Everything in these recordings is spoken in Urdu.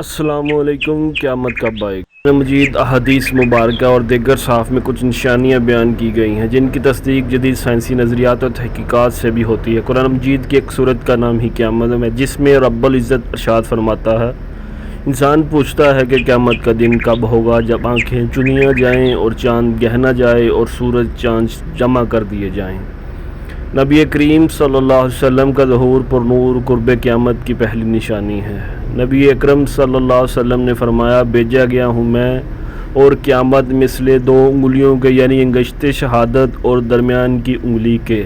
السلام علیکم۔ قیامت کب آئے گی؟ قرآن مجید، احادیث مبارکہ اور دیگر صحاف میں کچھ نشانیاں بیان کی گئی ہیں جن کی تصدیق جدید سائنسی نظریات اور تحقیقات سے بھی ہوتی ہے۔ قرآن مجید کی ایک سورت کا نام ہی قیامت ہے، جس میں رب العزت ارشاد فرماتا ہے، انسان پوچھتا ہے کہ قیامت کا دن کب ہوگا، جب آنکھیں چنیاں جائیں اور چاند گہنا جائے اور سورج چاند جمع کر دیے جائیں۔ نبی کریم صلی اللہ علیہ وسلم کا ظہور پر نور قرب قیامت کی پہلی نشانی ہے۔ نبی اکرم صلی اللہ علیہ وسلم نے فرمایا، بھیجا گیا ہوں میں اور قیامت مثل دو انگلیوں کے، یعنی انگشت شہادت اور درمیان کی انگلی کے۔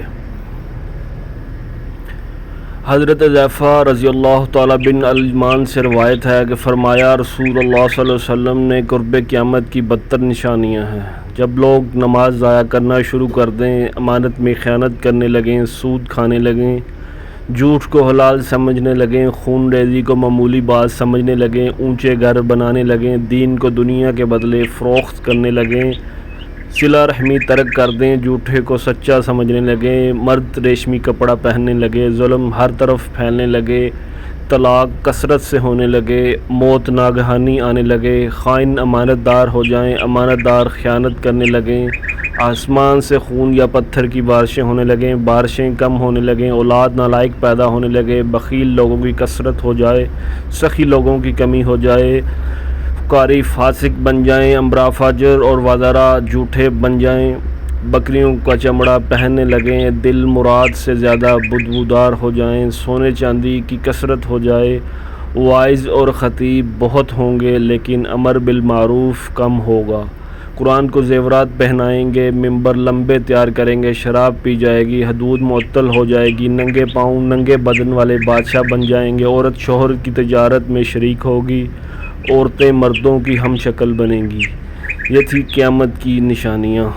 حضرت حذیفہ رضی اللہ تعالیٰ بن الجمان سے روایت ہے کہ فرمایا، رسول اللہ صلی اللہ علیہ وسلم نے قرب قیامت کی 72 نشانیاں ہیں۔ جب لوگ نماز ضائع کرنا شروع کر دیں، امانت میں خیانت کرنے لگیں، سود کھانے لگیں، جھوٹ کو حلال سمجھنے لگیں، خون ریزی کو معمولی بات سمجھنے لگیں، اونچے گھر بنانے لگیں، دین کو دنیا کے بدلے فروخت کرنے لگیں، صلہ رحمی ترک کر دیں، جھوٹے کو سچا سمجھنے لگیں، مرد ریشمی کپڑا پہننے لگے، ظلم ہر طرف پھیلنے لگے، طلاق کثرت سے ہونے لگے، موت ناگہانی آنے لگے، خائن امانت دار ہو جائیں، امانت دار خیانت کرنے لگیں، آسمان سے خون یا پتھر کی بارشیں ہونے لگیں، بارشیں کم ہونے لگیں، اولاد نالائق پیدا ہونے لگے، بخیل لوگوں کی کثرت ہو جائے، سخی لوگوں کی کمی ہو جائے، فقاری فاسق بن جائیں، امراء فاجر اور وزراء جھوٹے بن جائیں، بکریوں کا چمڑا پہننے لگیں، دل مراد سے زیادہ بدبودار ہو جائیں، سونے چاندی کی کثرت ہو جائے، واعظ اور خطیب بہت ہوں گے لیکن امر بالمعروف کم ہوگا، قرآن کو زیورات پہنائیں گے، ممبر لمبے تیار کریں گے، شراب پی جائے گی، حدود معطل ہو جائے گی، ننگے پاؤں ننگے بدن والے بادشاہ بن جائیں گے، عورت شوہر کی تجارت میں شریک ہوگی، عورتیں مردوں کی ہم شکل بنیں گی۔ یہ تھی قیامت کی نشانیاں۔